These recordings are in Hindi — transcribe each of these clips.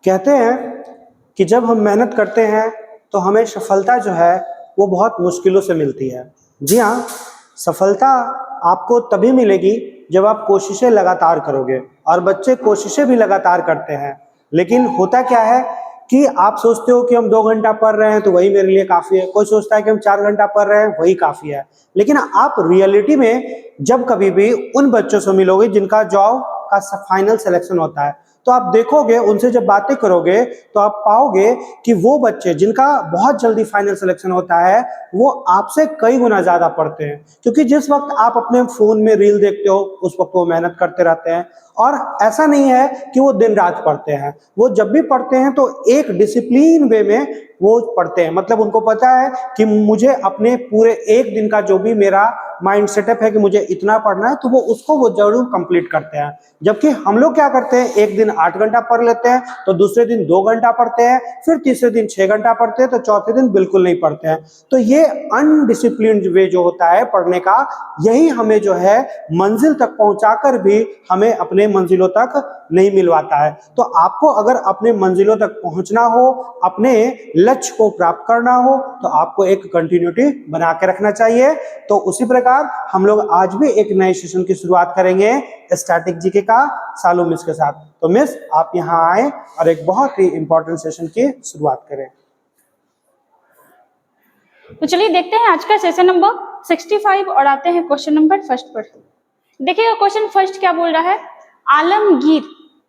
कहते हैं कि जब हम मेहनत करते हैं तो हमें सफलता जो है वो बहुत मुश्किलों से मिलती है। जी हाँ, सफलता आपको तभी मिलेगी जब आप कोशिशें लगातार करोगे, और बच्चे कोशिशें भी लगातार करते हैं। लेकिन होता क्या है कि आप सोचते हो कि हम 2 घंटा पढ़ रहे हैं तो वही मेरे लिए काफ़ी है, कोई सोचता है कि हम 4 घंटा पढ़ रहे हैं वही काफ़ी है। लेकिन आप रियलिटी में जब कभी भी उन बच्चों से मिलोगे जिनका जॉब का फाइनल सिलेक्शन होता है, तो आप देखोगे, उनसे जब बातें करोगे तो आप पाओगे कि वो बच्चे जिनका बहुत जल्दी फाइनल सिलेक्शन होता है वो आपसे कई गुना ज़्यादा पढ़ते हैं, क्योंकि जिस वक्त आप अपने फ़ोन में रील देखते हो उस वक्त वो मेहनत करते रहते हैं। और ऐसा नहीं है कि वो दिन रात पढ़ते हैं, वो जब भी पढ़ते हैं तो एक डिसिप्लिन वे में वो पढ़ते हैं। मतलब उनको पता है कि मुझे अपने पूरे एक दिन का जो भी मेरा माइंड सेटअप है कि मुझे इतना पढ़ना है, तो वो उसको वो जरूर कंप्लीट करते हैं। जबकि हम लोग क्या करते हैं, एक दिन 8 घंटा पढ़ लेते हैं, तो दूसरे दिन 2 घंटा पढ़ते हैं, फिर तीसरे दिन 6 घंटा पढ़ते हैं, तो चौथे दिन बिल्कुल नहीं पढ़ते हैं। तो ये अनडिसिप्लिन्ड वे जो होता है पढ़ने का, यही हमें जो है मंजिल तक पहुंचाकर भी हमें अपने मंजिलों तक नहीं मिलवाता है। तो आपको अगर अपने मंजिलों तक पहुंचना हो, अपने लक्ष्य को प्राप्त करना हो, तो आपको एक कंटिन्यूटी बना के रखना चाहिए। तो उसी प्रकार हम लोग आज भी एक नए सेशन की शुरुआत करेंगे स्टैटिक जीके का सालू मिस के साथ। तो मिस, आप यहाँ आए और एक बहुत ही इंपॉर्टेंट सेशन की शुरुआत करें। तो चलिए देखते हैं आज का सेशन नंबर 65 और आते हैं क्वेश्चन नंबर फर्स्ट पर। देखिएगा क्वेश्चन फर्स्ट क्या बोल रहा है, आलमगीर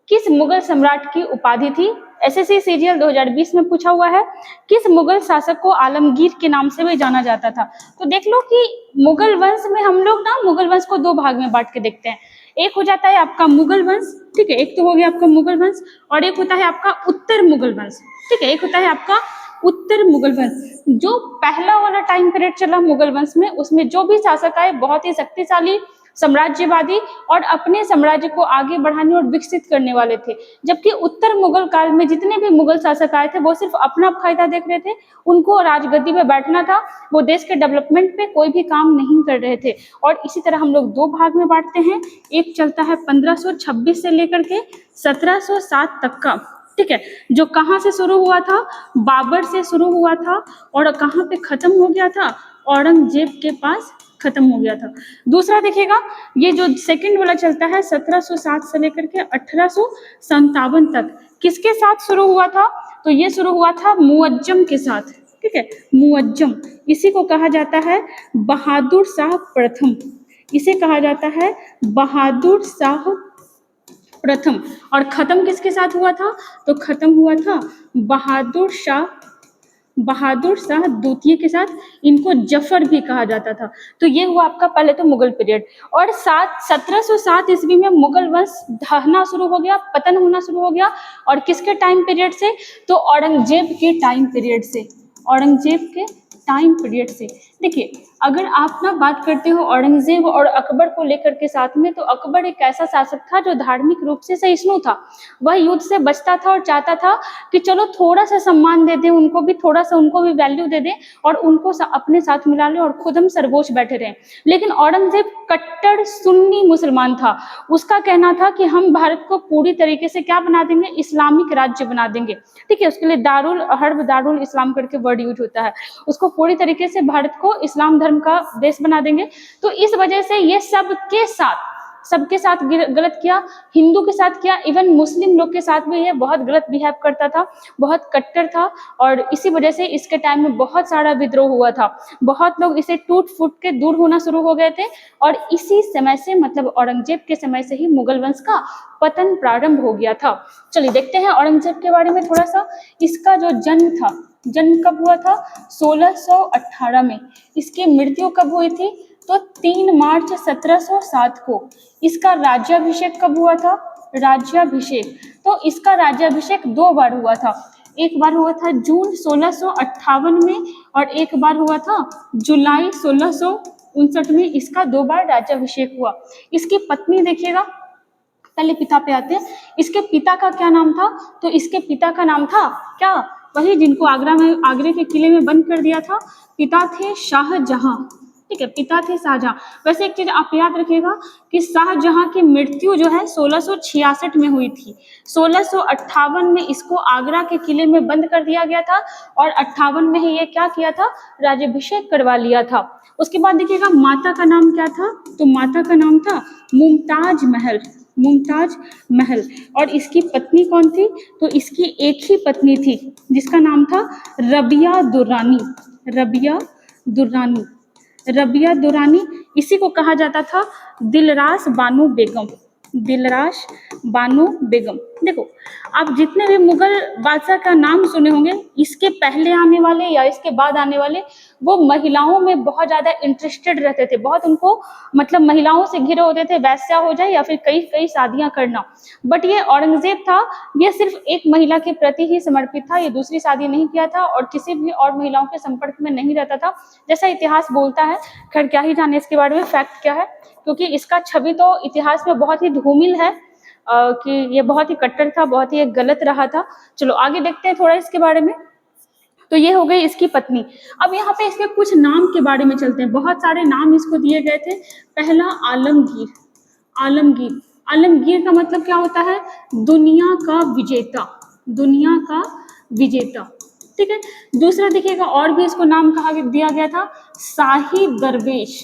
किस मुगल सम्राट की उपाधि थी? एसएससी सीरियल 2020 में पूछा हुआ है, किस मुगल शासक को आलमगीर के नाम से भी जाना जाता था? तो देख लो कि मुगल वंश में हम लोग ना मुगल वंश को 2 भाग में बांट के देखते हैं। एक हो जाता है आपका मुगल वंश, ठीक है, एक तो हो गया आपका मुगल वंश, और एक होता है आपका उत्तर मुगल वंश, ठीक है, एक होता है आपका उत्तर मुगल वंश। जो पहला वाला टाइम पीरियड चला मुगल वंश में, उसमें जो भी शासक आए बहुत ही शक्तिशाली, साम्राज्यवादी और अपने साम्राज्य को आगे बढ़ाने और विकसित करने वाले थे। जबकि उत्तर मुगल काल में जितने भी मुगल शासक आए थे वो सिर्फ अपना फायदा देख रहे थे, उनको राजगद्दी पे बैठना था, वो देश के डेवलपमेंट पे कोई भी काम नहीं कर रहे थे। और इसी तरह हम लोग 2 भाग में बांटते हैं, एक चलता है 1526 से लेकर के 1707 तक का, ठीक है, जो कहाँ से शुरू हुआ था, बाबर से शुरू हुआ था और कहाँ पे खत्म हो गया था, औरंगजेब के पास खत्म हो गया था। दूसरा देखिएगा, ये जो सेकंड वाला चलता है 1707 से लेकर के 1857 तक, किसके साथ शुरू हुआ था? तो ये शुरू हुआ था मुअज्जम के साथ, ठीक है, मुअज्जम, इसी को कहा जाता है बहादुर शाह प्रथम, इसे कहा जाता है बहादुर शाह प्रथम। और खत्म किसके साथ हुआ था? तो खत्म हुआ था बहादुर शाह द्वितीय के साथ, इनको जफर भी कहा जाता था। तो ये हुआ आपका पहले तो मुगल पीरियड। और 1707 ईस्वी में मुगल वंश ढहना शुरू हो गया, पतन होना शुरू हो गया। और किसके टाइम पीरियड से? तो औरंगजेब के टाइम पीरियड से, औरंगजेब के टाइम पीरियड से। देखिए, अगर आप ना बात करते हो औरंगजेब और अकबर को लेकर के साथ में, तो अकबर एक ऐसा शासक था जो धार्मिक रूप से सहिष्णु था। वह युद्ध से बचता था और चाहता था कि चलो थोड़ा सा सम्मान दे दें उनको भी, थोड़ा सा उनको भी वैल्यू दे दें और उनको अपने साथ मिला लें और खुद हम सरगोश बैठे रहें। लेकिन औरंगजेब कट्टर सुन्नी मुसलमान था। उसका कहना था कि हम भारत को पूरी तरीके से क्या बना देंगे, इस्लामिक राज्य बना देंगे, ठीक है। उसके लिए दारुल हर्ब, दारुल इस्लाम करके वर्ड यूज होता है। उसको पूरी तरीके से भारत को इस्लाम धर्म का देश बना देंगे। तो इस वजह से ये सबके साथ गलत किया, हिंदू के साथ किया, इवन मुस्लिम लोग के साथ भी ये बहुत गलत बिहेव करता था, बहुत कट्टर था। और इसी वजह से इसके टाइम में बहुत सारा विद्रोह हुआ था, बहुत लोग इसे टूट फूट के दूर होना शुरू हो गए थे। और इसी समय से, मतलब औरंगजेब के समय से ही मुगल वंश का पतन प्रारंभ हो गया था। चलिए देखते हैं औरंगजेब के बारे में थोड़ा सा। इसका जो जन्म था, जन्म कब हुआ था? 1618 में। इसकी मृत्यु कब हुई थी? तो 3 मार्च 1707 को। इसका राज्याभिषेक कब हुआ था? राज्याभिषेक, तो इसका राज्याभिषेक 2 बार हुआ था। एक बार हुआ था जून 1658 में और एक बार हुआ था जुलाई 1659 में। इसका 2 बार राज्याभिषेक हुआ। इसकी पत्नी देखिएगा, पहले पिता पे आते हैं। इसके पिता का क्या नाम था? तो इसके पिता का नाम था क्या? वही जिनको आगरा के किले में बंद कर दिया था। पिता थे शाहजहां, ठीक है, पिता थे शाहजहां। वैसे एक चीज आप याद रखिएगा कि शाहजहां की मृत्यु जो है 1666 में हुई थी। 1658 में इसको आगरा के किले में बंद कर दिया गया था और 58 में ही ये क्या किया था, राज्याभिषेक करवा लिया था। उसके बाद देखिएगा माता का नाम क्या था, तो माता का नाम था मुमताज महल, मुमताज महल। और इसकी पत्नी कौन थी, तो इसकी एक ही पत्नी थी जिसका नाम था रबिया दुर्रानी, रबिया दुर्रानी, रबिया दुर्रानी। इसी को कहा जाता था दिलरास बानो बेगम, दिलरास बानो बेगम। देखो आप जितने भी मुगल बादशाह का नाम सुने होंगे, इसके पहले आने वाले या इसके बाद आने वाले, वो महिलाओं में बहुत ज़्यादा इंटरेस्टेड रहते थे, बहुत उनको मतलब महिलाओं से घिरे होते थे, वैश्या हो जाए या फिर कई कई शादियां करना। बट ये औरंगजेब था, ये सिर्फ एक महिला के प्रति ही समर्पित था, ये दूसरी शादी नहीं किया था और किसी भी और महिलाओं के संपर्क में नहीं रहता था, जैसा इतिहास बोलता है। खैर क्या ही जाने इसके बारे में, फैक्ट क्या है, क्योंकि इसका छवि तो इतिहास में बहुत ही धूमिल है कि ये बहुत ही कट्टर था, बहुत ही गलत रहा था। चलो आगे देखते हैं थोड़ा इसके बारे में। तो ये हो गई इसकी पत्नी। अब यहाँ पे इसके कुछ नाम के बारे में चलते हैं। बहुत सारे नाम इसको दिए गए थे। पहला आलमगीर, आलमगीर, आलमगीर का मतलब क्या होता है, दुनिया का विजेता, दुनिया का विजेता, ठीक है। दूसरा देखिएगा और भी इसको नाम कहा दिया गया था शाही दरवेश,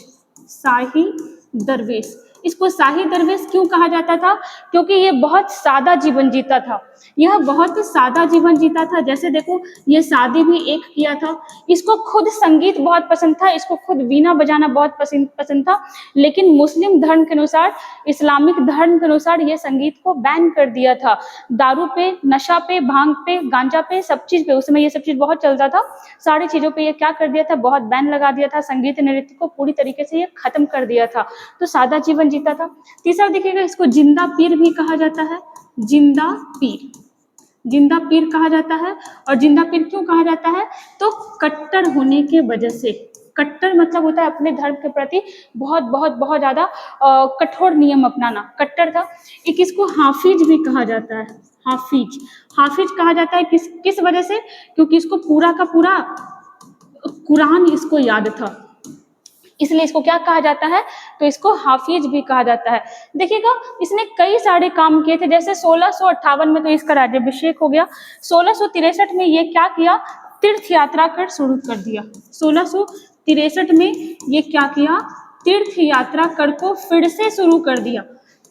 शाही दरवेश। इसको शाही दरवेश क्यों कहा जाता था, क्योंकि ये बहुत सादा जीवन जीता था, यह बहुत सादा जीवन जीता था। जैसे देखो ये शादी भी एक किया था, इसको खुद संगीत बहुत पसंद था, इसको खुद वीणा बजाना बहुत पसंद था, लेकिन मुस्लिम धर्म के अनुसार, इस्लामिक धर्म के अनुसार ये संगीत को बैन कर दिया था। दारू पे, नशा पे, भांग पे, गांजा पे, सब चीज पे, उस समय ये सब चीज बहुत चलता था, सारी चीजों पे ये क्या कर दिया था, बहुत बैन लगा दिया था, संगीत नृत्य को पूरी तरीके से ये खत्म कर दिया था। तो सादा जीवन जीता था। तीसरा देखिएगा इसको जिंदा पीर भी कहा जाता है, जिंदा पीर, जिंदा पीर कहा जाता है। और जिंदा पीर क्यों कहा जाता है, तो कट्टर होने के वजह से। कट्टर मतलब होता है अपने धर्म के प्रति बहुत बहुत बहुत ज्यादा कठोर नियम अपनाना, कट्टर था। एक इसको हाफिज भी कहा जाता है, हाफिज, हाफिज कहा जाता है किस किस वजह से, क्योंकि इसको पूरा का पूरा कुरान इसको याद था, इसलिए इसको क्या कहा जाता है, तो इसको हाफिज भी कहा जाता है। देखिएगा इसने कई सारे काम किए थे, जैसे 1658 में तो इसका राज्याभिषेक हो गया। 1663 में ये क्या किया, तीर्थ यात्रा कर शुरू कर दिया। 1663 में ये क्या किया, तीर्थ यात्रा कर को फिर से शुरू कर दिया,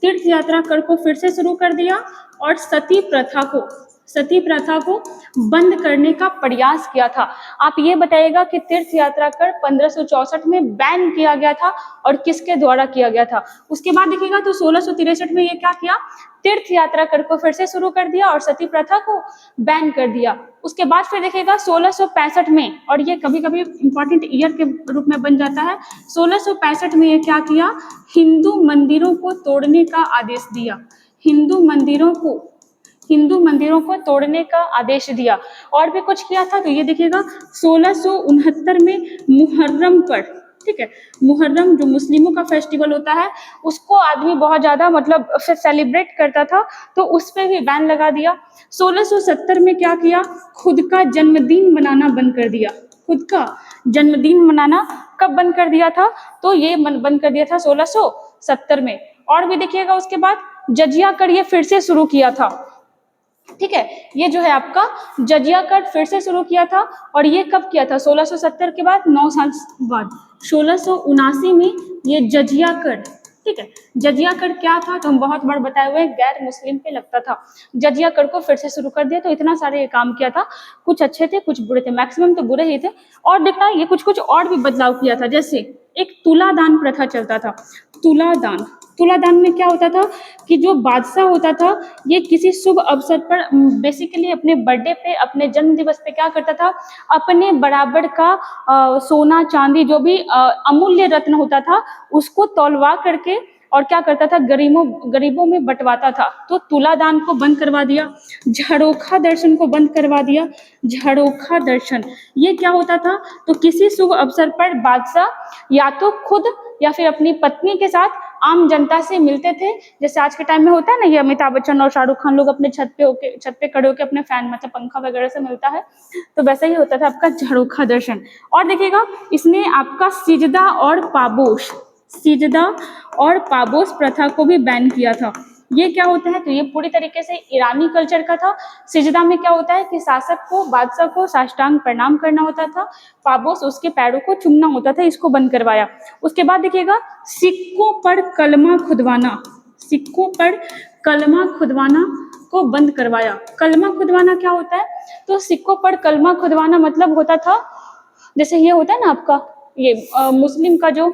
तीर्थ यात्रा कर को फिर से शुरू कर दिया। और सती प्रथा को, सती प्रथा को बंद करने का प्रयास किया था। आप ये बताइएगा कि तीर्थ यात्रा कर 1564 में बैन किया गया था और किसके द्वारा किया गया था। उसके बाद देखिएगा तो 1663 में ये क्या किया, तीर्थ यात्रा कर को फिर से शुरू कर दिया और सती प्रथा को बैन कर दिया। उसके बाद फिर देखिएगा 1665 में, और ये कभी कभी इंपॉर्टेंट ईयर के रूप में बन जाता है, 1665 में ये क्या किया, हिंदू मंदिरों को तोड़ने का आदेश दिया, हिंदू मंदिरों को तोड़ने का आदेश दिया। और भी कुछ किया था, तो ये देखिएगा 1669 में मुहर्रम पर, ठीक है, मुहर्रम जो मुस्लिमों का फेस्टिवल होता है, उसको आदमी बहुत ज्यादा मतलब सेलिब्रेट करता था, तो उस पर भी बैन लगा दिया। 1670 में क्या किया, खुद का जन्मदिन मनाना बंद कर दिया, खुद का जन्मदिन मनाना कब बंद कर दिया था, तो ये बंद कर दिया था 1670 में। और भी देखिएगा उसके बाद जजिया कर ये फिर से शुरू किया था, ठीक है, ये जो है आपका जजिया कर फिर से शुरू किया था। और ये कब किया था, 1670 के बाद 9 साल बाद 1679 में ये जजिया कर, ठीक है। जजिया कर क्या था, तो हम बहुत बार बताए हुए, गैर मुस्लिम पे लगता था। जजिया कर को फिर से शुरू कर दिया। तो इतना सारे ये काम किया था, कुछ अच्छे थे कुछ बुरे थे, मैक्सिमम तो बुरे ही थे। और देखना ये कुछ कुछ और भी बदलाव किया था, जैसे एक तुलादान प्रथा चलता था। तुलादान, तुलादान में क्या होता था कि जो बादशाह होता था, ये किसी शुभ अवसर पर बेसिकली अपने बर्थडे पे, अपने जन्म दिवस पे क्या करता था, अपने बराबर का सोना चांदी जो भी अमूल्य रत्न होता था, उसको तौलवा करके और क्या करता था, गरीबों में बंटवाता था। तो तुलादान को बंद करवा दिया। झरोखा दर्शन को बंद करवा दिया। झरोखा दर्शन ये क्या होता था, तो किसी शुभ अवसर पर बादशाह या तो खुद या फिर अपनी पत्नी के साथ आम जनता से मिलते थे, जैसे आज के टाइम में होता है ना, ये अमिताभ बच्चन और शाहरुख खान लोग अपने छत पे खड़े होकर अपने फैन मतलब पंखा वगैरह से मिलता है, तो वैसा ही होता था आपका झरोखा दर्शन। और देखिएगा इसने आपका सिजदा और पाबोस प्रथा को भी बैन किया था। ये क्या होता है, तो ये पूरी तरीके से ईरानी कल्चर का था। सिजदा में क्या होता है कि शासक को, बादशाह को साष्टांग प्रणाम करना होता था, पाबोस उसके पैरों को चूमना होता था, इसको बंद करवाया। उसके बाद देखिएगा सिक्कों पर कलमा खुदवाना को बंद करवाया। कलमा खुदवाना क्या होता है, तो सिक्कों पर कलमा खुदवाना मतलब होता था, जैसे ये होता है ना आपका ये मुस्लिम का जो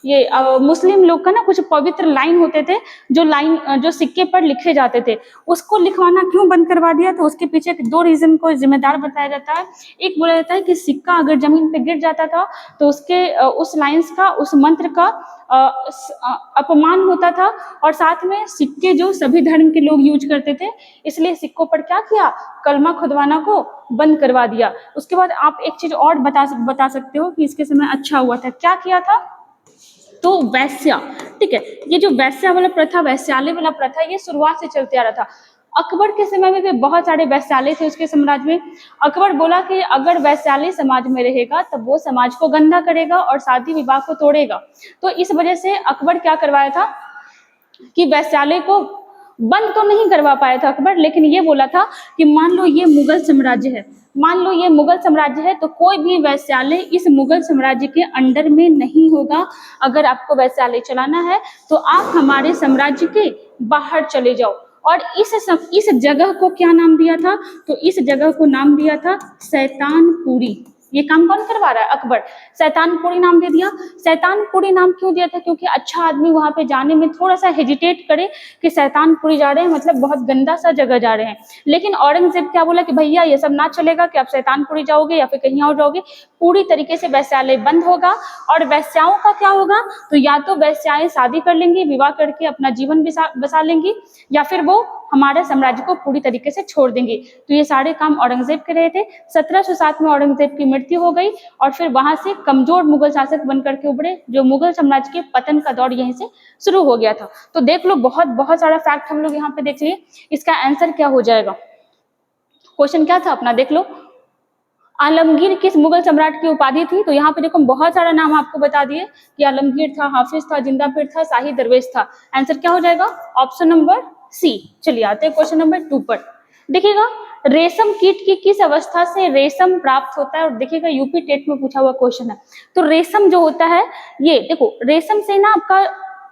मुस्लिम लोग का ना कुछ पवित्र लाइन होते थे, जो सिक्के पर लिखे जाते थे, उसको लिखवाना क्यों बंद करवा दिया, तो उसके पीछे 2 रीजन को जिम्मेदार बताया जाता है। एक बोला जाता है कि सिक्का अगर जमीन पे गिर जाता था तो उसके उस लाइन्स का, उस मंत्र का अपमान होता था, और साथ में सिक्के जो सभी धर्म के लोग यूज करते थे, इसलिए सिक्कों पर क्या किया, कलमा खुदवाना को बंद करवा दिया। उसके बाद आप एक चीज और बता सकते हो कि इसके समय अच्छा हुआ था, क्या किया था, तो वैश्या, ठीक है, ये जो वैश्या वाला प्रथा, वैश्यालय वाला प्रथा, ये शुरुआत से चलते आ रहा था। अकबर के समय में भी बहुत सारे वैश्यालय थे उसके साम्राज्य में। अकबर बोला कि अगर वैश्यालय समाज में रहेगा तब वो समाज को गंदा करेगा और शादी विवाह को तोड़ेगा। तो इस वजह से अकबर क्या करवाया था कि वैश्यालय को बंद तो नहीं करवा पाया था अकबर, लेकिन ये बोला था कि मान लो ये मुगल साम्राज्य है तो कोई भी वैश्यालय इस मुगल साम्राज्य के अंडर में नहीं होगा। अगर आपको वैश्यालय चलाना है तो आप हमारे साम्राज्य के बाहर चले जाओ। और इस जगह को क्या नाम दिया था, तो इस जगह को नाम दिया था शैतानपुरी। ये काम कौन करवा रहा है, अकबर। शैतानपुरी नाम दे दिया। शैतानपुरी नाम क्यों दिया था, क्योंकि अच्छा आदमी वहां पे जाने में थोड़ा सा हेजिटेट करे कि शैतानपुरी जा रहे हैं, मतलब बहुत गंदा सा जगह जा रहे हैं। लेकिन औरंगजेब क्या बोला कि भैया ये सब ना चलेगा कि आप शैतानपुरी जाओगे या फिर कहीं और जाओगे, पूरी तरीके से वैश्यालय बंद होगा। और वैश्याओं का क्या होगा, तो या तो वैश्याएं शादी कर लेंगी, विवाह करके अपना जीवन बसा लेंगी, या फिर वो हमारे साम्राज्य को पूरी तरीके से छोड़ देंगे। तो ये सारे काम औरंगजेब कर रहे थे। 1707 में औरंगजेब की मृत्यु हो गई और फिर वहां से कमजोर मुगल शासक बनकर के उभरे, जो मुगल साम्राज्य के पतन का दौर यहीं से शुरू हो गया था। तो देख लो, बहुत सारा फैक्ट हम लोग यहाँ पे देख लिए। इसका आंसर क्या हो जाएगा, क्वेश्चन क्या था अपना, देख लो। आलमगीर किस मुगल सम्राट की उपाधि थी, तो यहाँ पे देखो बहुत सारा नाम आपको बता दिए कि आलमगीर था, हाफिज था, जिंदापीर था, शाही दरवेश था। आंसर क्या हो जाएगा, ऑप्शन नंबर सी। चलिए आते हैं क्वेश्चन नंबर 2 पर। देखिएगा रेशम कीट की किस अवस्था से रेशम प्राप्त होता है, और देखिएगा यूपी टेट में पूछा हुआ क्वेश्चन है। तो रेशम जो होता है, ये देखो रेशम से ना आपका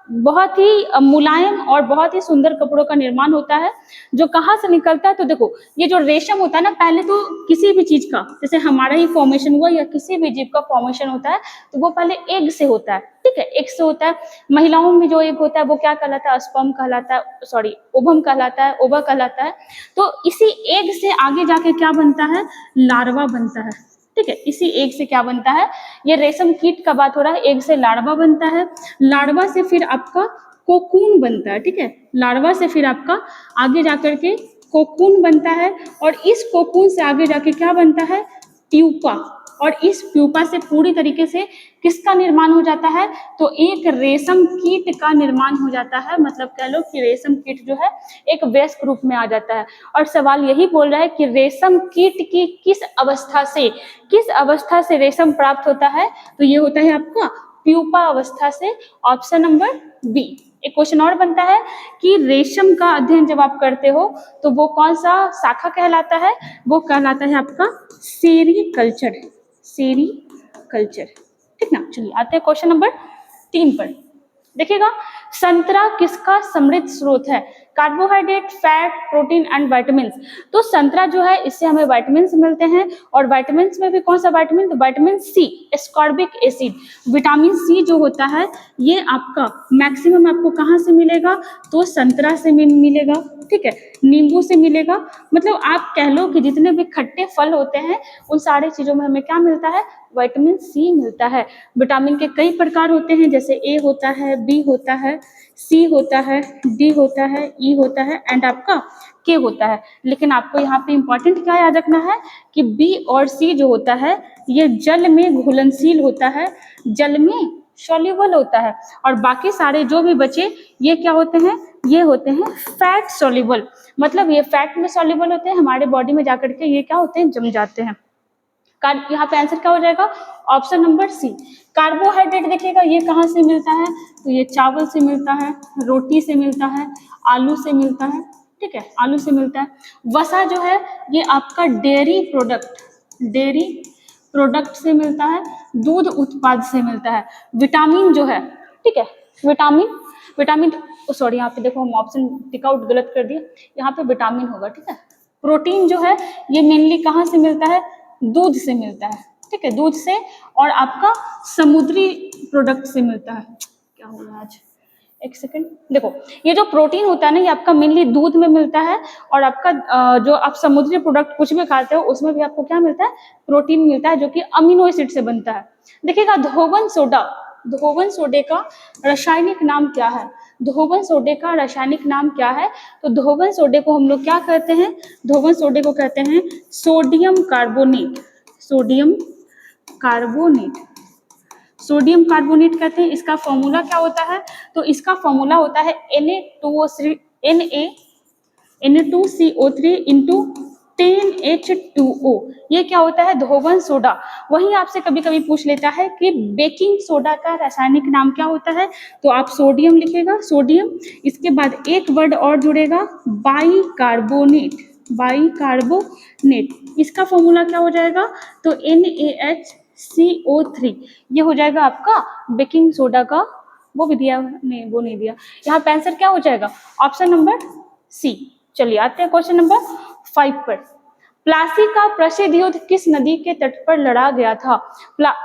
बहुत ही मुलायम और बहुत ही सुंदर कपड़ों का निर्माण होता है, जो कहाँ से निकलता है, तो देखो ये जो रेशम होता है ना, पहले तो किसी भी चीज का, जैसे हमारा ही फॉर्मेशन हुआ या किसी भी जीव का फॉर्मेशन होता है, तो वो पहले एग से होता है, ठीक है, एग से होता है। महिलाओं में जो एग होता है वो क्या कहलाता है, स्पर्म कहलाता है, सॉरी ओवम कहलाता है, ओवा कहलाता है। तो इसी एग से आगे जाके क्या बनता है, लार्वा बनता है, ठीक है। इसी एग से क्या बनता है, ये रेशम कीट का बात हो रहा है, एग से लार्वा बनता है, लार्वा से फिर आपका कोकून बनता है, ठीक है। लार्वा से फिर आपका आगे जाकर के कोकून बनता है, और इस कोकून से आगे जाके क्या बनता है, प्यूपा। और इस प्यूपा से पूरी तरीके से किसका निर्माण हो जाता है, तो एक रेशम कीट का निर्माण हो जाता है। मतलब कह लो कि रेशम कीट जो है एक वयस्क रूप में आ जाता है। और सवाल यही बोल रहा है कि रेशम कीट की किस अवस्था से रेशम प्राप्त होता है, तो ये होता है आपका प्यूपा अवस्था से, ऑप्शन नंबर बी। एक क्वेश्चन और बनता है कि रेशम का अध्ययन जब आप करते हो तो वो कौन सा शाखा कहलाता है, वो कहलाता है आपका सेरीकल्चर, सेरीकल्चर, ठीक ना। चलिए आते हैं क्वेश्चन नंबर 3 पर। देखिएगा संतरा किसका समृद्ध स्रोत है, carbohydrate, fat, protein and vitamin. तो संतरा जो है इससे हमें विटामिन मिलते हैं, और विटामिन में भी कौन सा विटामिन, तो vitamin C, ascorbic acid. Vitamin C जो होता है ये आपका मैक्सिमम आपको कहाँ से मिलेगा, तो संतरा से मिलेगा, ठीक है, नींबू से मिलेगा। मतलब आप कह लो कि जितने भी खट्टे फल होते हैं उन सारी चीजों में हमें क्या मिलता है, विटामिन सी मिलता है। विटामिन के कई प्रकार होते हैं, जैसे ए होता है, बी होता है, सी होता है, डी होता है, ई होता है एंड आपका के होता है। लेकिन आपको यहाँ पे इंपॉर्टेंट क्या याद रखना है कि बी और सी जो होता है ये जल में घुलनशील होता है, जल में सॉल्युबल होता है, और बाकी सारे जो भी बचे ये क्या होते हैं, ये होते हैं फैट सॉल्युबल। मतलब ये फैट में सॉल्युबल होते हैं, हमारे बॉडी में जाकर के ये क्या होते हैं, जम जाते हैं। यहाँ पे आंसर क्या हो जाएगा, ऑप्शन नंबर सी। कार्बोहाइड्रेट देखिएगा ये कहाँ से मिलता है, तो ये चावल से मिलता है, रोटी से मिलता है, आलू से मिलता है, ठीक है, आलू से मिलता है। वसा जो है ये आपका डेयरी प्रोडक्ट से मिलता है, दूध उत्पाद से मिलता है। विटामिन जो है, ठीक है, विटामिन सॉरी यहाँ पे देखो हम ऑप्शन टिक आउट गलत कर दिया, यहाँ पे विटामिन होगा, ठीक है। प्रोटीन जो है ये मेनली कहाँ से मिलता है, दूध से मिलता है, ठीक है, दूध से, और आपका समुद्री प्रोडक्ट से मिलता है। क्या हो रहा है आज, एक सेकंड, देखो ये जो प्रोटीन होता है ना ये आपका मेनली दूध में मिलता है, और आपका जो आप समुद्री प्रोडक्ट कुछ भी खाते हो उसमें भी आपको क्या मिलता है, प्रोटीन मिलता है, जो कि अमीनो एसिड से बनता है। देखिएगा धोवन सोडे का रासायनिक नाम क्या है, धोवन सोडे का रासायनिक नाम क्या है, तो धोवन सोडे को हम लोग क्या कहते हैं, धोवन सोडे को कहते हैं सोडियम कार्बोनेट कहते हैं। इसका फॉर्मूला क्या होता है, तो इसका फॉर्मूला होता है Na2CO3 इंटू 10H2O। ये क्या होता है, धोवन सोडा। वहीं आपसे कभी कभी पूछ लेता है कि बेकिंग सोडा का रासायनिक नाम क्या होता है, तो आप सोडियम लिखेगा, सोडियम, इसके बाद एक वर्ड और जुड़ेगा बाइकार्बोनेट। इसका फॉर्मूला क्या हो जाएगा, तो NaHCO3। ये हो जाएगा आपका बेकिंग सोडा का, वो भी दिया नहीं, वो नहीं दिया। यहाँ पे आंसर क्या हो जाएगा, ऑप्शन नंबर सी। चलिए आते हैं क्वेश्चन नंबर 5 पर। प्लासी का प्रसिद्ध युद्ध किस नदी के तट पर लड़ा गया था,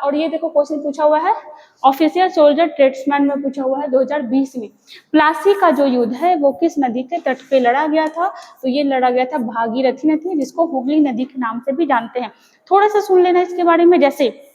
और ये देखो क्वेश्चन पूछा हुआ है ऑफिशियल सोल्जर ट्रेड्समैन में पूछा हुआ है 2020 में। प्लासी का जो युद्ध है वो किस नदी के तट पे लड़ा गया था, तो ये लड़ा गया था भागीरथी नदी, जिसको हुगली नदी के नाम से भी जानते हैं। थोड़ा सा सुन लेना इसके बारे में। जैसे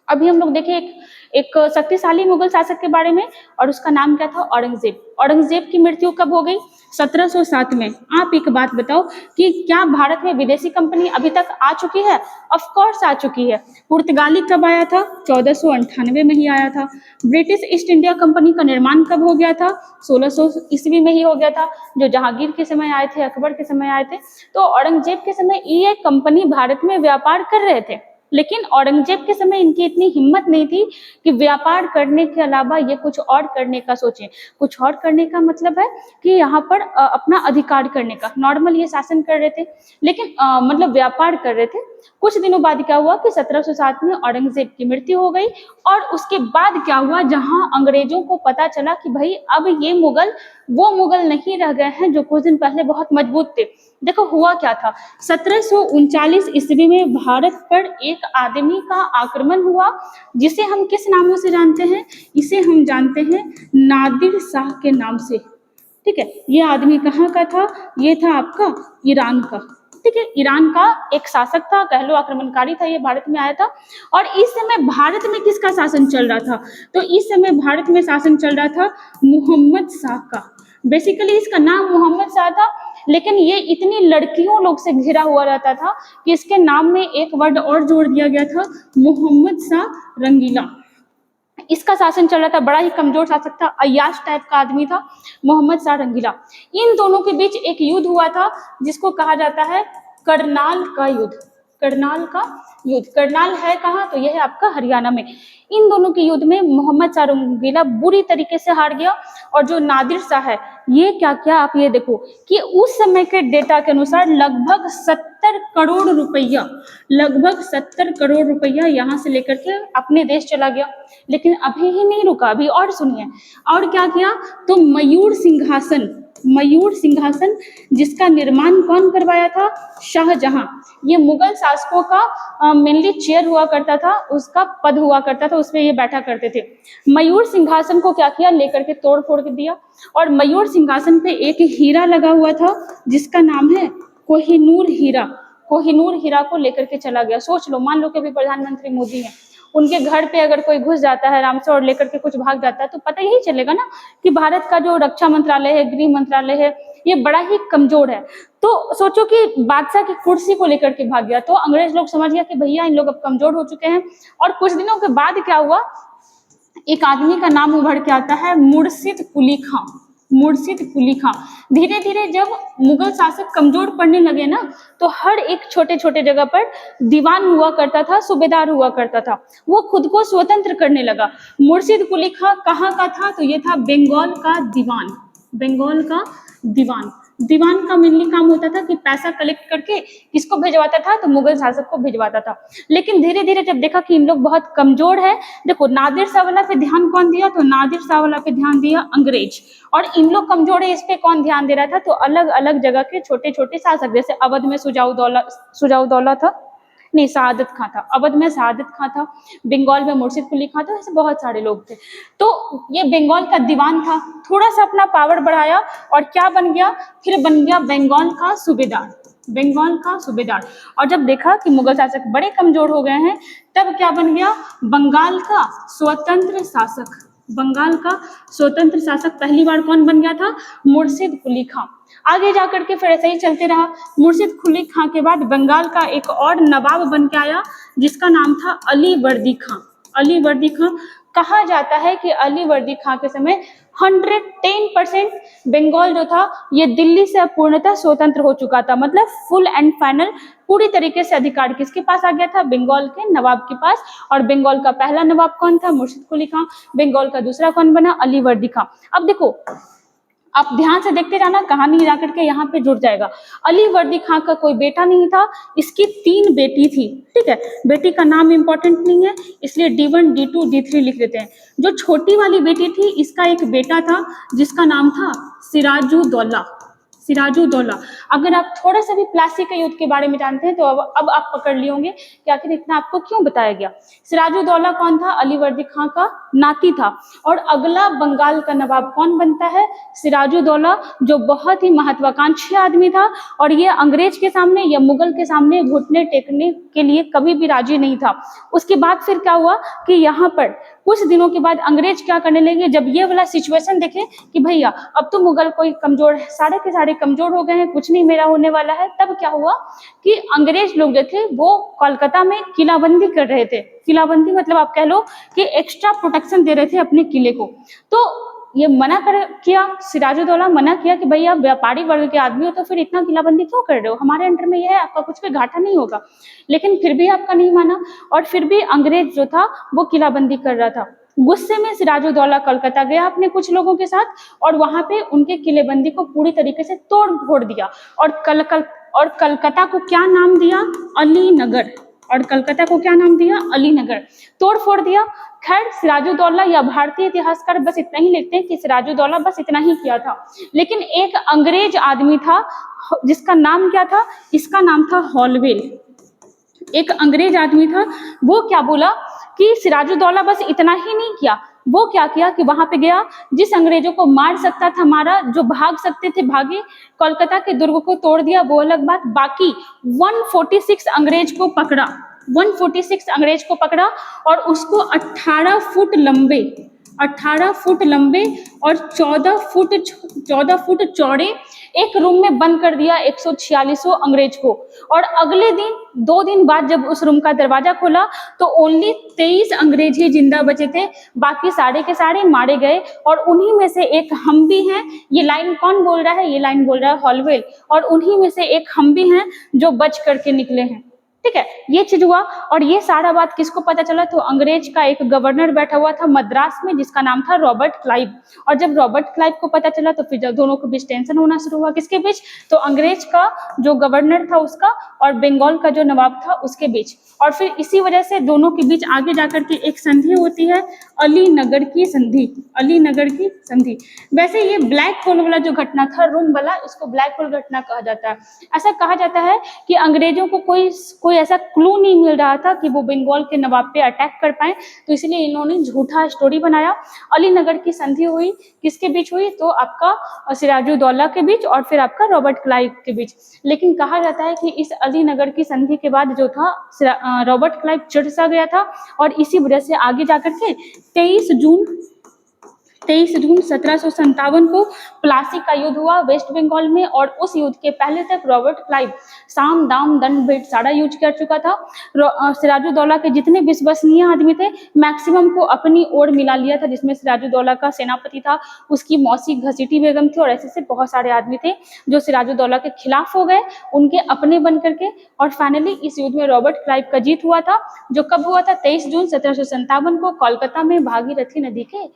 अभी हम लोग देखें एक शक्तिशाली मुगल शासक के बारे में, और उसका नाम क्या था, औरंगजेब की मृत्यु कब हो गई, 1707 में। आप एक बात बताओ कि क्या भारत में विदेशी कंपनी अभी तक आ चुकी है, ऑफ कोर्स आ चुकी है। पुर्तगाली कब आया था, 1498 में ही आया था। ब्रिटिश ईस्ट इंडिया कंपनी का निर्माण कब हो गया था, 1600 ईस्वी में ही हो गया था, जो जहांगीर के समय आए थे, अकबर के समय आए थे। तो औरंगजेब के समय ये कंपनी भारत में व्यापार कर रहे थे, लेकिन औरंगजेब के समय इनकी इतनी हिम्मत नहीं थी कि व्यापार करने के अलावा ये कुछ और करने का सोचें। कुछ और करने का मतलब है कि यहाँ पर अपना अधिकार करने का। नॉर्मल ये शासन कर रहे थे, लेकिन मतलब व्यापार कर रहे थे। कुछ दिनों बाद क्या हुआ कि 1707 में औरंगजेब की मृत्यु हो गई, और उसके बाद क्या हुआ, जहां अंग्रेजों को पता चला कि भाई अब ये मुगल वो मुगल नहीं रह गए हैं जो कुछ दिन पहले बहुत मजबूत थे। देखो हुआ क्या था, 1739 ईस्वी में भारत पर एक आदमी का आक्रमण हुआ, जिसे हम किस नामों से जानते हैं, इसे हम जानते हैं नादिर शाह के नाम से, ठीक है। ये आदमी कहाँ का था, ये था आपका ईरान का, ठीक है, ईरान का एक शासक था, कह लो आक्रमणकारी था, ये भारत में आया था। और इस समय भारत में किसका शासन चल रहा था, तो इस समय भारत में शासन चल रहा था मोहम्मद शाह का। बेसिकली इसका नाम मोहम्मद शाह था, लेकिन ये इतनी लड़कियों लोग से घिरा हुआ रहता था कि इसके नाम में एक वर्ड और जोड़ दिया गया था, मोहम्मद शाह रंगीला। इसका शासन चल रहा था, बड़ा ही कमजोर शासक था, अय्याश टाइप का आदमी था, मोहम्मद शाह रंगीला। इन दोनों के बीच एक युद्ध हुआ था जिसको कहा जाता है करनाल का युद्ध। करनाल है कहाँ, तो यह है आपका हरियाणा में। इन दोनों के युद्ध में मोहम्मद शाह रंगीला बुरी तरीके से हार गया, और जो नादिर शाह है ये क्या किया, आप ये देखो कि उस समय के डेटा के अनुसार लगभग 70 करोड़ रुपया यहाँ से लेकर के अपने देश चला गया। लेकिन अभी ही नहीं रुका, अभी और सुनिए, और क्या किया, तो मयूर सिंहासन जिसका निर्माण कौन करवाया था, शाहजहां। ये मुगल शासकों का मेनली चेयर हुआ करता था, उसका पद हुआ करता था, उसमें ये बैठा करते थे। मयूर सिंहासन को क्या किया, लेकर के तोड़ फोड़ दिया, और मयूर सिंहासन पे एक हीरा लगा हुआ था जिसका नाम है कोहिनूर हीरा को लेकर के चला गया। सोच लो, मान लो कि अभी प्रधानमंत्री मोदी हैं, उनके घर पे अगर कोई घुस जाता है आराम से और लेकर के कुछ भाग जाता है, तो पता यही चलेगा ना कि भारत का जो रक्षा मंत्रालय है, गृह मंत्रालय है, ये बड़ा ही कमजोर है। तो सोचो कि बादशाह की कुर्सी को लेकर के भाग गया, तो अंग्रेज लोग समझ गया कि भैया इन लोग अब कमजोर हो चुके हैं। और कुछ दिनों के बाद क्या हुआ, एक आदमी का नाम उभर के आता है मुर्शिद कुली खां। मुर्शिद कुली खां। धीरे धीरे जब मुगल शासक कमजोर पड़ने लगे ना, तो हर एक छोटे छोटे जगह पर दीवान हुआ करता था, सूबेदार हुआ करता था, वो खुद को स्वतंत्र करने लगा। मुर्शिद कुली खां कहाँ का था? तो ये था बंगाल का दीवान। बंगाल का दीवान। दीवान का मेनली काम होता था कि पैसा कलेक्ट करके किसको भिजवाता था? तो मुगल शासक को भिजवाता था। लेकिन धीरे धीरे जब देखा कि इन लोग बहुत कमजोर है, देखो नादिर शाह वाला पे ध्यान कौन दिया? तो नादिर शाह वाला पे ध्यान दिया अंग्रेज। और इन लोग कमजोर है, इस पे कौन ध्यान दे रहा था? तो अलग अलग जगह के छोटे छोटे शासक, जैसे अवध में सुजाउदौला था, नहीं शहादत खां था, अवध में शहादत खां था, बंगाल में मुर्शिद कुली खां था, ऐसे बहुत सारे लोग थे। तो ये बंगाल का दीवान था, थोड़ा सा अपना पावर बढ़ाया और क्या बन गया? फिर बन गया बंगाल का सूबेदार। बंगाल का सूबेदार। और जब देखा कि मुगल शासक बड़े कमजोर हो गए हैं, तब क्या बन गया? बंगाल का स्वतंत्र शासक। बंगाल का स्वतंत्र शासक पहली बार कौन बन गया था? मुर्शिद कुली खां। आगे जाकर के फिर ऐसे ही चलते रहा। मुर्शिद कुली खां के बाद बंगाल का एक और नवाब बन के आया, जिसका नाम था अली वर्दी खां। अली वर्दी खां। कहा जाता है कि अली वर्दी खां के समय 110% बंगाल जो था ये दिल्ली से पूर्णतः स्वतंत्र हो चुका था। मतलब फुल एंड फाइनल पूरी तरीके से अधिकार किसके पास आ गया था? बंगाल के नवाब के पास। और बंगाल का पहला नवाब कौन था? मुर्शिद कुली खां। बंगाल का दूसरा कौन बना? अली वर्दी खां। अब देखो, आप ध्यान से देखते जाना, कहानी जाकर के यहाँ पे जुड़ जाएगा। अली वर्दी खां का कोई बेटा नहीं था, इसकी 3 बेटी थी। ठीक है, बेटी का नाम इंपॉर्टेंट नहीं है, इसलिए D1, D2, D3 लिख देते हैं। जो छोटी वाली बेटी थी, इसका एक बेटा था जिसका नाम था सिराजुद्दौला। सिराजुद्दौला। अगर आप थोड़ा सा भी प्लासी के युद्ध के बारे में जानते हैं तो अब आप पकड़ लिए होंगे कि आखिर इतना आपको क्यों बताया गया। सिराजुद्दौला कौन था? अली वर्दी खां का नाती था। और अगला बंगाल का नवाब कौन बनता है? सिराजुद्दौला, जो बहुत ही महत्वाकांक्षी आदमी था और ये अंग्रेज के सामने या मुगल के सामने घुटने टेकने के लिए कभी भी राजी नहीं था। उसके बाद फिर क्या हुआ कि यहाँ पर कुछ दिनों के बाद अंग्रेज क्या करने लगे, जब ये वाला सिचुएशन देखे कि भैया अब तो मुगल कोई कमजोर है, सारे के सारे कमजोर हो गए हैं, कुछ नहीं मेरा होने वाला है, तब क्या हुआ कि अंग्रेज लोग जो थे वो कोलकाता में किलाबंदी कर रहे थे। किलाबंदी मतलब आप कह लो कि एक्स्ट्रा प्रोटेक्शन दे रहे थे अपने किले को। तो ये मना किया, सिराजुद्दौला मना किया कि भैया व्यापारी वर्ग के आदमी हो तो फिर इतना किलाबंदी क्यों कर रहे हो, हमारे अंडर में ये है, आपका कुछ पे घाटा नहीं होगा। लेकिन फिर भी आपका नहीं माना और फिर भी अंग्रेज जो था वो किलाबंदी कर रहा था। गुस्से में सिराजुद्दौला कलकत्ता गया अपने कुछ लोगों के साथ और वहां पे उनके किलेबंदी को पूरी तरीके से तोड़ फोड़ दिया और कलकत्ता को क्या नाम दिया? अलीनगर। और कलकत्ता को क्या नाम दिया? अलीनगर। तोड़ फोड़ दिया। खैर सिराजुद्दौला या भारतीय इतिहासकार बस इतना ही लिखते हैं कि सिराजुद्दौला बस इतना ही किया था। लेकिन एक अंग्रेज आदमी था जिसका नाम क्या था? इसका नाम था हॉलवेल। एक अंग्रेज आदमी था, वो क्या बोला कि सिराजुद्दौला बस इतना ही नहीं किया, वो क्या किया कि वहां पे गया, जिस अंग्रेजों को मार सकता था मारा, जो भाग सकते थे भागे, कोलकाता के दुर्ग को तोड़ दिया वो अलग बात, बाकी 146 अंग्रेज को पकड़ा। 146 अंग्रेज को पकड़ा और उसको 18 फुट लंबे और 14 फुट चौड़े एक रूम में बंद कर दिया 146 अंग्रेज को। और अगले दिन 2 दिन बाद जब उस रूम का दरवाजा खोला तो ओनली 23 अंग्रेज ही जिंदा बचे थे, बाकी सारे के सारे मारे गए। और उन्हीं में से एक हम भी हैं। ये लाइन कौन बोल रहा है? ये लाइन बोल रहा है हॉलवेल। और उन्हीं में से एक हम भी हैं जो बच करके निकले हैं। ठीक है, ये चीज हुआ। और ये सारा बात किसको पता चला? तो अंग्रेज का एक गवर्नर बैठा हुआ था मद्रास में जिसका नाम था रॉबर्ट क्लाइव। और जब रॉबर्ट क्लाइव को पता चला तो फिर जब दोनों के बीच टेंशन होना शुरू हुआ। किसके बीच? तो अंग्रेज का जो गवर्नर था उसका और बंगाल का जो नवाब था उसके बीच। और फिर इसी वजह से दोनों के बीच आगे जाकर के एक संधि होती है, अलीनगर की संधि। अलीनगर की संधि। वैसे ये ब्लैक होल वाला जो घटना था, रोम वाला, इसको ब्लैक होल घटना कहा जाता है। ऐसा कहा जाता है कि अंग्रेजों को कोई ऐसा क्लू नहीं मिल रहा था कि वो बंगाल के नवाब पे अटैक कर पाए, तो इसलिए इन्होंने झूठा स्टोरी बनाया। अलीनगर की संधि हुई, किसके बीच हुई? तो आपका सिराजुद्दौला के बीच और फिर आपका रॉबर्ट क्लाइव के बीच। लेकिन कहा जाता है कि इस अलीनगर की संधि के बाद जो था रॉबर्ट क्लाइव चिढ़ सा गया था और इसी वजह से आगे जाकर के 23 23 जून 1757 को प्लासी का युद्ध हुआ वेस्ट बंगाल में, और उस युद्ध के पहले तक रॉबर्ट क्लाइव साम दाम दंड भेंट सारा यूज कर चुका था। सिराजुद्दौला के जितने विश्वसनीय आदमी थे मैक्सिमम को अपनी ओर मिला लिया था, जिसमें सिराजुद्दौला का सेनापति था, उसकी मौसी घसीटी बेगम थी, और ऐसे बहुत सारे आदमी थे जो सिराजुद्दौला के खिलाफ हो गए, उनके अपने बन करके। और फाइनली इस युद्ध में रॉबर्ट क्लाइव का जीत हुआ था, जो कब हुआ था? 23 जून 1757 को कोलकाता में भागीरथी नदी के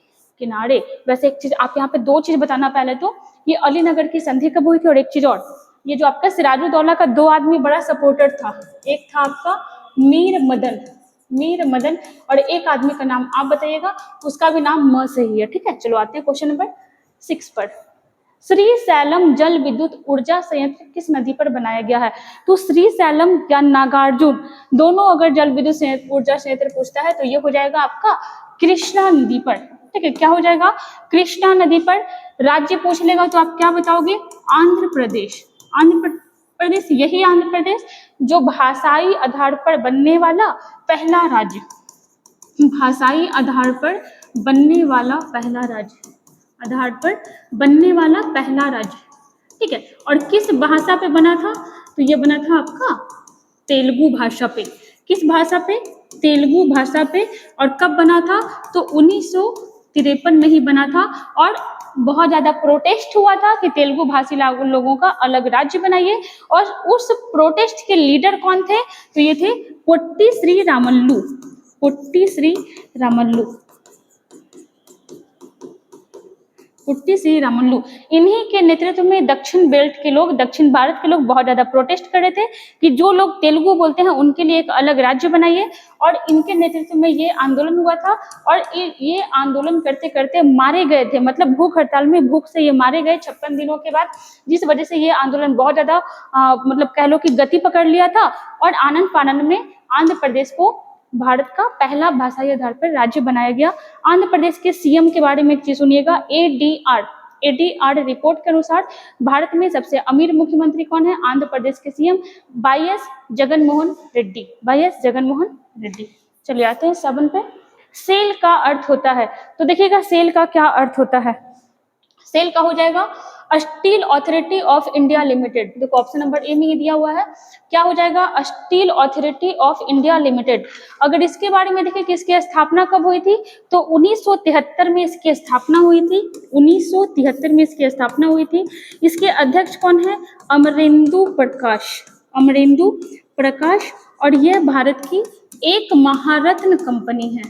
किनारे। वैसे एक चीज आप यहाँ पे दो चीज बताना, पहले तो ये अलीनगर की संधि कब हुई थी, और एक चीज और, ये जो आपका सिराजुद्दौला का दो आदमी बड़ा सपोर्टर था, एक था आपका मीर मदन, और एक आदमी का नाम आप बताइएगा, उसका भी नाम म से ही है, ठीक है। चलो आते हैं क्वेश्चन नंबर 6 पर। श्री सैलम जल विद्युत ऊर्जा संयंत्र किस नदी पर बनाया गया है? तो श्री सैलम या नागार्जुन दोनों अगर जल विद्युत ऊर्जा संयंत्र पूछता है तो ये हो जाएगा आपका कृष्णा नदी पर, ठीक है। क्या हो जाएगा? कृष्णा नदी पर। राज्य पूछ लेगा तो आप क्या बताओगे? आंध्र प्रदेश। यही आंध्र प्रदेश जो भाषाई आधार पर बनने वाला पहला राज्य, भाषाई आधार पर बनने वाला पहला राज्य, ठीक है। और किस भाषा पे बना था? तो ये बना था आपका तेलुगु भाषा पे। किस भाषा पे? तेलुगु भाषा पे। और कब बना था? तो 1953 में ही बना था, और बहुत ज्यादा प्रोटेस्ट हुआ था कि तेलुगु भाषी लोगों का अलग राज्य बनाइए। और उस प्रोटेस्ट के लीडर कौन थे? तो ये थे पोट्टी श्री रामुलु। इन्हीं के नेतृत्व में दक्षिण भारत के लोग बहुत ज्यादा प्रोटेस्ट कर रहे थे कि जो लोग तेलुगु बोलते हैं उनके लिए एक अलग राज्य बनाइए, और इनके नेतृत्व में ये आंदोलन हुआ था। और ये आंदोलन करते करते मारे गए थे, मतलब भूख हड़ताल में भूख से ये मारे गए 56 दिनों के बाद, जिस वजह से ये आंदोलन बहुत ज्यादा मतलब कह लो कि गति पकड़ लिया था, और आनंद फानंद में आंध्र प्रदेश को भारत का पहला भाषाई आधार पर राज्य बनाया गया। आंध्र प्रदेश के सीएम के बारे में एक चीज सुनिएगा, एडीआर रिपोर्ट के अनुसार भारत में सबसे अमीर मुख्यमंत्री कौन है? आंध्र प्रदेश के सीएम वाईएस जगनमोहन रेड्डी। चलिए आते हैं 7 पे। सेल का अर्थ होता है, तो देखिएगा सेल का क्या अर्थ होता है। सेल का हो जाएगा steel authority of India limited. देखो ऑप्शन नंबर ए में ही दिया हुआ है, क्या हो जाएगा? Steel authority of India limited. अगर इसके बारे में देखें कि इसकी स्थापना कब हुई थी, तो 1973 में इसकी स्थापना हुई थी। इसके अध्यक्ष कौन है? अमरेंदु प्रकाश। और यह भारत की एक महारत्न कंपनी है।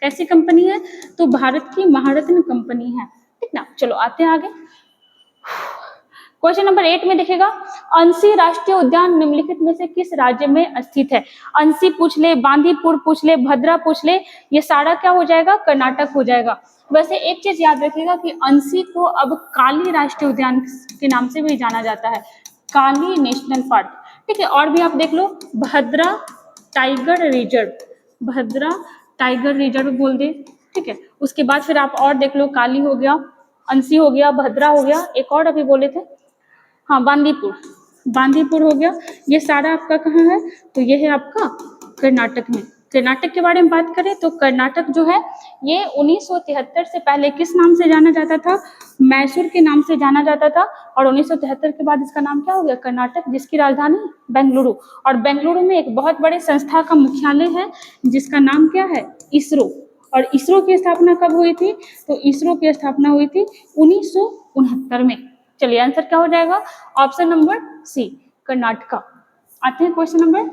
कैसी कंपनी है? तो भारत की महारत्न कंपनी है, ठीक ना। चलो आते हैं आगे। क्वेश्चन नंबर 8 में देखिएगा, अंसी राष्ट्रीय उद्यान निम्नलिखित में से किस राज्य में स्थित है? अंसी पूछ ले, बांदीपुर पूछ ले, भद्रा पूछ ले, ये सारा क्या हो जाएगा? कर्नाटक हो जाएगा। वैसे एक चीज याद रखिएगा कि अंसी को अब काली राष्ट्रीय उद्यान के नाम से भी जाना जाता है, काली नेशनल पार्क, ठीक है। और भी आप देख लो, भद्रा टाइगर रिजर्व बोल दे, ठीक है। उसके बाद फिर आप और देख लो, काली हो गया, अंसी हो गया, भद्रा हो गया, एक और अभी बोले थे, हाँ बांदीपुर हो गया। ये सारा आपका कहाँ है? तो ये है आपका कर्नाटक में। कर्नाटक के बारे में बात करें तो कर्नाटक जो है ये 1973 से पहले किस नाम से जाना जाता था? मैसूर के नाम से जाना जाता था, और 1973 के बाद इसका नाम क्या हो गया? कर्नाटक, जिसकी राजधानी बेंगलुरु। और बेंगलुरु में एक बहुत बड़े संस्था का मुख्यालय है जिसका नाम क्या है? इसरो। और इसरो की स्थापना कब हुई थी? तो इसरो की स्थापना हुई थी 1969 में। चलिए आंसर क्या हो जाएगा? Option number C, Karnataka. आते हैं क्वेश्चन नंबर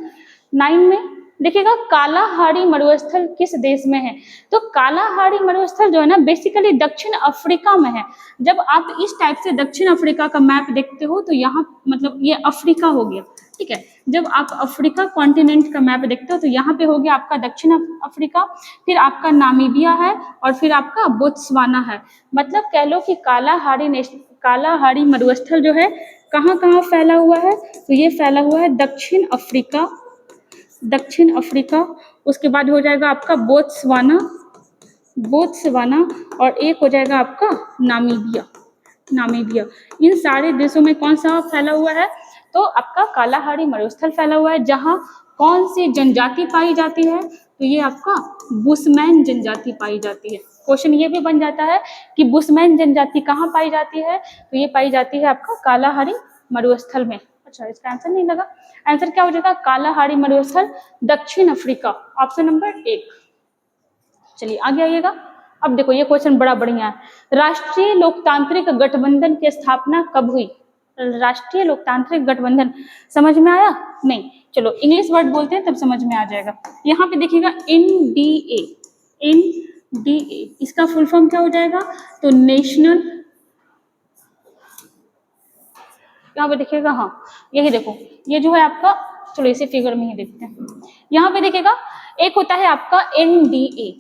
9 में। देखिएगा, कालाहारी मरुस्थल किस देश में है? तो कालाहारी मरुस्थल जो है ना, बेसिकली दक्षिण अफ्रीका में है। जब आप इस टाइप से दक्षिण अफ्रीका का मैप देखते हो तो यहाँ मतलब ये अफ्रीका हो गया, ठीक है। जब आप अफ्रीका कॉन्टिनेंट का मैप देखते हो तो यहाँ पे हो गया आपका दक्षिण अफ्रीका, फिर आपका नामीबिया है, और फिर आपका बोत्सवाना है। मतलब कह लो कि कालाहारी मरुस्थल जो है कहाँ कहाँ फैला हुआ है? तो ये फैला हुआ है दक्षिण अफ्रीका, उसके बाद हो जाएगा आपका बोत्सवाना, और एक हो जाएगा आपका नामीबिया। इन सारे देशों में कौन सा फैला हुआ है? तो आपका कालाहारी मरुस्थल फैला हुआ है। जहाँ कौन सी जनजाति पाई जाती है? तो ये आपका बुशमैन जनजाति पाई जाती है। क्वेश्चन ये भी बन जाता है कि बुशमैन जनजाति कहाँ पाई जाती है, तो ये पाई जाती है आपका कालाहारी मरुस्थल में। अच्छा, इसका आंसर नहीं लगा, आंसर क्या हो जाएगा, कालाहारी मरुस्थल दक्षिण अफ्रीका, ऑप्शन नंबर 1। चलिए आगे आइएगा। अब देखो ये क्वेश्चन बड़ा बढ़िया है, राष्ट्रीय लोकतांत्रिक गठबंधन की स्थापना कब हुई? राष्ट्रीय लोकतांत्रिक गठबंधन समझ में आया? नहीं, चलो इंग्लिश वर्ड बोलते हैं तब समझ में आ जाएगा। यहाँ पे देखिएगा एनडीए, एनडीए इसका फुल फॉर्म क्या हो जाएगा, तो नेशनल, यहाँ पे देखिएगा, हाँ यही देखो, ये जो है आपका, चलो इसे फिगर में ही देखते हैं। यहाँ पे देखिएगा एक होता है आपका एनडीए,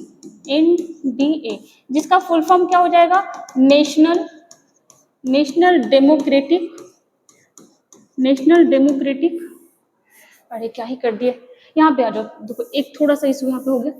एनडीए जिसका फुल फॉर्म क्या हो जाएगा, national, national democratic, national democratic, अरे क्या ही कर दिए, यहाँ पे आ जाओ, देखो एक थोड़ा सा इशू यहाँ पे हो गया।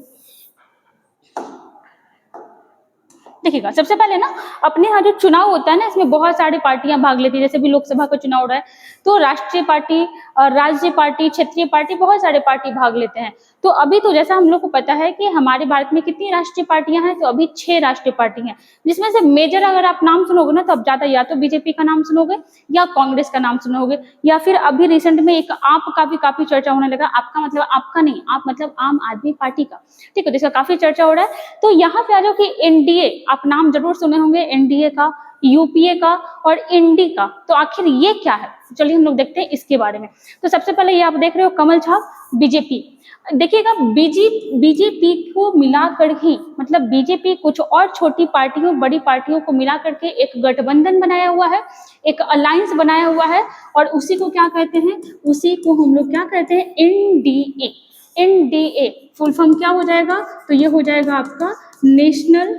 देखिएगा सबसे पहले ना अपने यहाँ जो चुनाव होता है ना, इसमें बहुत सारी पार्टियां भाग लेती है, जैसे भी लोकसभा का चुनाव हो रहा है तो राष्ट्रीय पार्टी, राज्य पार्टी, क्षेत्रीय पार्टी, बहुत सारे पार्टी भाग लेते हैं। तो अभी तो जैसा हम लोग को पता है कि हमारे भारत में कितनी राष्ट्रीय पार्टियां हैं, तो अभी 6 राष्ट्रीय पार्टी हैं, जिसमें से मेजर अगर आप नाम सुनोगे ना तो आप ज्यादा या तो बीजेपी का नाम सुनोगे या कांग्रेस का नाम सुनोगे, या फिर अभी रिसेंट में एक आप का भी काफी चर्चा होने लगा, आपका मतलब आपका नहीं, आप मतलब आम आदमी पार्टी का, ठीक है, तो इसका काफी चर्चा हो रहा है। तो यहाँ पे आ जाओ कि एनडीए, आप नाम जरूर सुने होंगे एनडीए का, यूपीए का और इंडी का, तो आखिर ये क्या है, चलिए हम लोग देखते हैं इसके बारे में। तो सबसे पहले ये आप देख रहे हो कमल छाप बीजेपी, देखिएगा बीजेपी को मिलाकर ही, मतलब बीजेपी कुछ और छोटी पार्टियों, बड़ी पार्टियों को मिलाकर के एक गठबंधन बनाया हुआ है, एक अलायंस बनाया हुआ है, और उसी को क्या कहते हैं, उसी को हम लोग क्या कहते हैं, एनडीए। एनडीए फुल फॉर्म क्या हो जाएगा, तो ये हो जाएगा आपका national,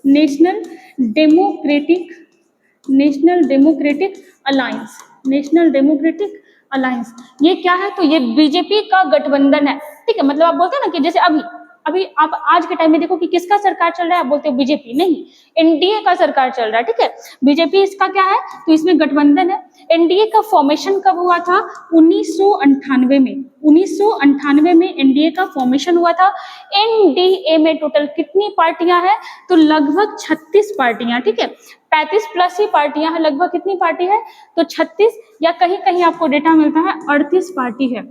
national democratic, national democratic alliance, national democratic alliance. ये क्या है, तो ये बीजेपी का गठबंधन है, ठीक है, मतलब आप बोलते हैं ना कि जैसे अभी अभी आप आज के टाइम में देखो कि किसका सरकार चल रहा है, आप बोलते हो बीजेपी, नहीं एनडीए का सरकार चल रहा है, ठीक है, बीजेपी इसका क्या है, तो इसमें गठबंधन है। एनडीए का फॉर्मेशन कब हुआ था, 1998 में, 1998 में एनडीए का फॉर्मेशन हुआ था। एनडीए में टोटल कितनी पार्टियां हैं, तो लगभग 36 पार्टियां, ठीक है, 35 प्लस ही पार्टियां हैं, लगभग कितनी पार्टी है, तो 36, या कहीं कहीं आपको डेटा मिलता है 38 पार्टी है,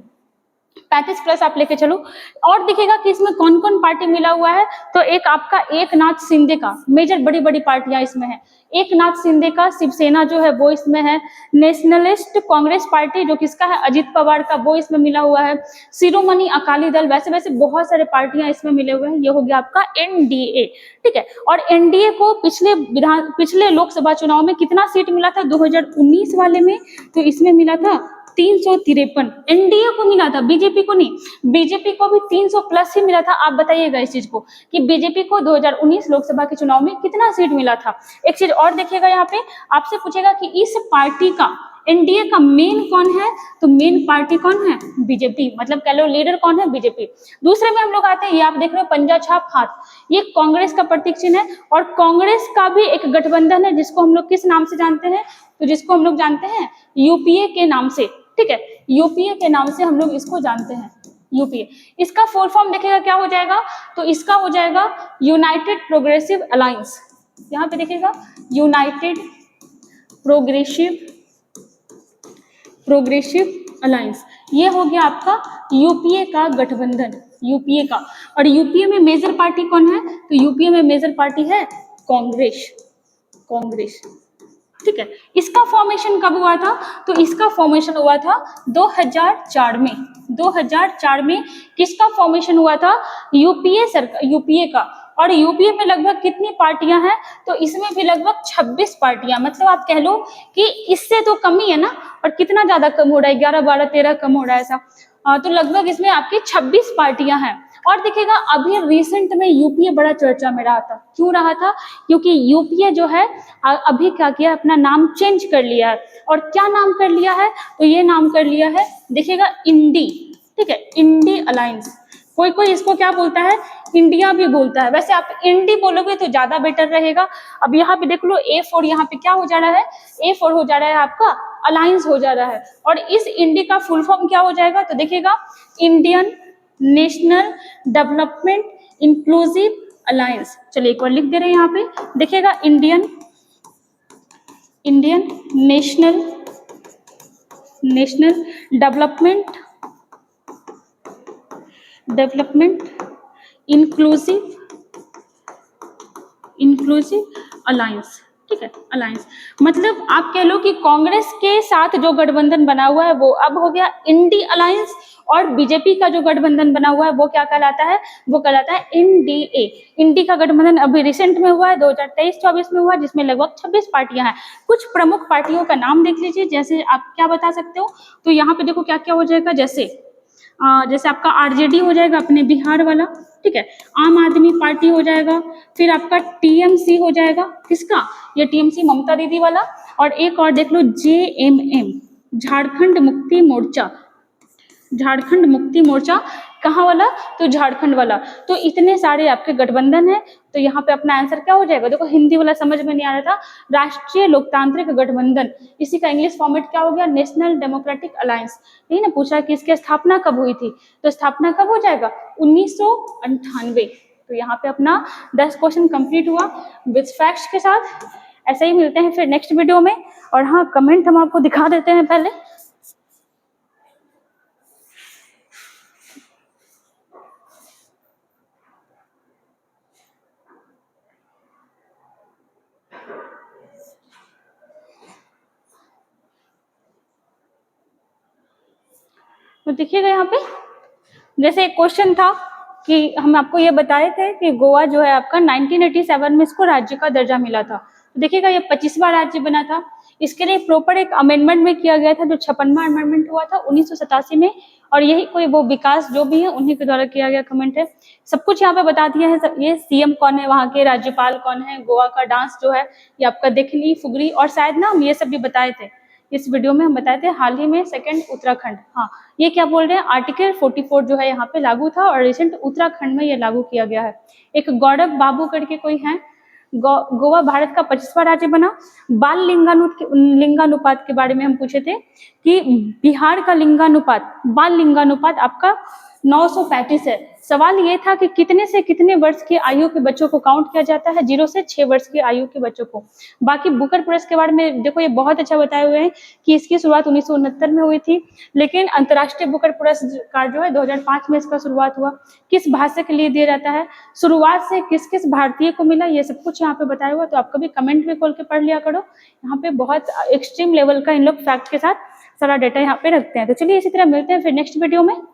35 प्लस आप लेके चलो। और देखिएगा कि इसमें कौन कौन पार्टी मिला हुआ है, तो एक आपका एक नाथ शिंदे का, मेजर बड़ी बड़ी पार्टियां इसमें है, एक नाथ शिंदे का शिवसेना जो है वो इसमें है, नेशनलिस्ट कांग्रेस पार्टी जो किसका है, अजित पवार का, वो इसमें मिला हुआ है, शिरोमणि अकाली दल, वैसे वैसे बहुत सारे पार्टियां इसमें मिले हुए हैं। ये हो गया आपका एनडीए, ठीक है। और एनडीए को पिछले लोकसभा चुनाव में कितना सीट मिला था, 2019 वाले में, तो इसमें मिला था 353, एनडीए को मिला था, बीजेपी को नहीं, बीजेपी को भी 300 प्लस ही मिला था। आप बताइएगा इस चीज को कि बीजेपी को 2019 लोकसभा के चुनाव में कितना सीट मिला था। एक चीज और देखिएगा, यहाँ पे आपसे पूछेगा कि इस पार्टी का, एनडीए का मेन कौन है, तो मेन पार्टी कौन है, बीजेपी, मतलब कह लो लीडर कौन है, बीजेपी। दूसरे में हम लोग आते हैं, ये आप देख रहे हो पंजा छाप हाथ, ये कांग्रेस का प्रतीक चिन्ह है, और कांग्रेस का भी एक गठबंधन है जिसको हम लोग किस नाम से जानते हैं, तो जिसको हम लोग जानते हैं यूपीए के नाम से, ठीक है, यूपीए के नाम से हम लोग इसको जानते हैं, यूपीए। इसका फुल फॉर्म देखिएगा क्या हो जाएगा, तो इसका हो जाएगा यूनाइटेड प्रोग्रेसिव अलायंस, यहाँ पे देखिएगा यूनाइटेड प्रोग्रेसिव अलायंस, ये हो गया आपका यूपीए का गठबंधन, यूपीए का। और यूपीए में मेजर पार्टी कौन है, तो यूपीए में मेजर पार्टी है कांग्रेस, कांग्रेस, ठीक है। इसका फॉर्मेशन कब हुआ था, तो इसका फॉर्मेशन हुआ था 2004 में, 2004 में किसका फॉर्मेशन हुआ था, यूपीए सरकार, यूपीए का। और यूपीए में लगभग कितनी पार्टियां हैं, तो इसमें भी लगभग 26 पार्टियां, मतलब आप कह लो कि इससे तो कम ही है ना, और कितना ज्यादा कम हो रहा है, 11, 12, 13 कम हो रहा है ऐसा, तो लगभग इसमें आपकी 26 पार्टियां हैं। और देखिएगा अभी रिसेंट में यूपीए बड़ा चर्चा में रहा था, क्यों रहा था, क्योंकि यूपीए जो है अभी क्या किया, अपना नाम चेंज कर लिया है। और क्या नाम कर लिया है, तो ये नाम कर लिया है, देखिएगा इंडी, ठीक है, इंडी अलायंस। कोई कोई इसको क्या बोलता है, इंडिया भी बोलता है, वैसे आप इंडी बोलोगे तो ज्यादा बेटर रहेगा। अब यहाँ पे देख लो A4, यहाँ पे क्या हो जा रहा है, A4 हो जा रहा है आपका अलायंस हो जा रहा है। और इस इंडी का फुल फॉर्म क्या हो जाएगा, तो देखिएगा Indian national development inclusive alliance. चलिए एक बार लिख दे रहे हैं यहाँ पे, देखिएगा Indian national development inclusive alliance. ठीक है, अलायंस मतलब आप कह लो कि कांग्रेस के साथ जो गठबंधन बना हुआ है वो अब हो गया इंडी अलायंस, और बीजेपी का जो गठबंधन बना हुआ है वो क्या कहलाता है, वो कहलाता है एनडीए। इंडी का गठबंधन अभी रिसेंट में हुआ है, 2023-24 में हुआ, जिसमें लगभग 26 पार्टियां हैं। कुछ प्रमुख पार्टियों का नाम देख लीजिए, जैसे आप क्या बता सकते हो, तो यहाँ पे देखो क्या क्या हो जाएगा, जैसे आपका आरजेडी हो जाएगा अपने बिहार वाला, ठीक है, आम आदमी पार्टी हो जाएगा, फिर आपका टीएमसी हो जाएगा, किसका, ये टीएमसी ममता दीदी वाला, और एक और देख लो जेएमएम, झारखंड मुक्ति मोर्चा, कहाँ वाला, तो झारखंड वाला। तो इतने सारे आपके गठबंधन है, तो यहाँ पे अपना आंसर क्या हो जाएगा, देखो हिंदी वाला समझ में नहीं आ रहा था, राष्ट्रीय लोकतांत्रिक गठबंधन, इसी का इंग्लिश फॉर्मेट क्या हो गया, नेशनल डेमोक्रेटिक अलायंस। यही ना पूछा कि इसकी स्थापना कब हुई थी, तो स्थापना कब हो जाएगा, 1998। तो यहाँ पे अपना 10 क्वेश्चन कंप्लीट हुआ विद फैक्ट्स के साथ। ऐसे ही मिलते हैं फिर नेक्स्ट वीडियो में, और हाँ कमेंट हम आपको दिखा देते हैं पहले। तो देखिएगा यहाँ पे, जैसे एक क्वेश्चन था कि हम आपको ये बताए थे कि गोवा जो है आपका 1987 में इसको राज्य का दर्जा मिला था। तो देखिएगा ये 25वां राज्य बना था। इसके लिए प्रॉपर एक अमेंडमेंट में किया गया था, जो 56वां अमेंडमेंट हुआ था 1987 में, और यही कोई वो विकास जो भी है उन्हीं के द्वारा किया गया कमेंट है। सब कुछ यहाँ पे बता दिया है, सब ये सीएम कौन है, वहाँ के राज्यपाल कौन है, गोवा का डांस जो है ये आपका देखनी फुगरी, और शायद ना हम ये सब भी बताए थे इस वीडियो में, हम बताए थे हाल ही में सेकंड उत्तराखंड। हाँ ये क्या बोल रहे हैं, आर्टिकल 44 जो है यहाँ पे लागू था, और रिसेंट उत्तराखंड में ये लागू किया गया है। एक गौरव बाबू करके कोई है, गोवा भारत का 25वां राज्य बना। बाल लिंगानुपात के बारे में हम पूछे थे कि बिहार का बाल लिंगानुपात आपका 935 है। सवाल ये था कि कितने से कितने वर्ष की आयु के बच्चों को काउंट किया जाता है, 0 से 6 वर्ष की आयु के बच्चों को। बाकी बुकर प्रेस के बारे में देखो, ये बहुत अच्छा बताए हुए हैं कि इसकी शुरुआत 1969 में हुई थी, लेकिन अंतर्राष्ट्रीय बुकर पुरस्कार जो है 2005 में इसका शुरुआत हुआ। किस भाषा के लिए दिया जाता है, शुरुआत से किस किस भारतीय को मिला, ये सब कुछ यहाँ पे बताया हुआ। तो आप कभी कमेंट में खोल के पढ़ लिया करो, यहाँ पे बहुत एक्सट्रीम लेवल का इन लोग फैक्ट के साथ सारा डेटा यहाँ पे रखते हैं। तो चलिए इसी तरह मिलते हैं फिर नेक्स्ट वीडियो में।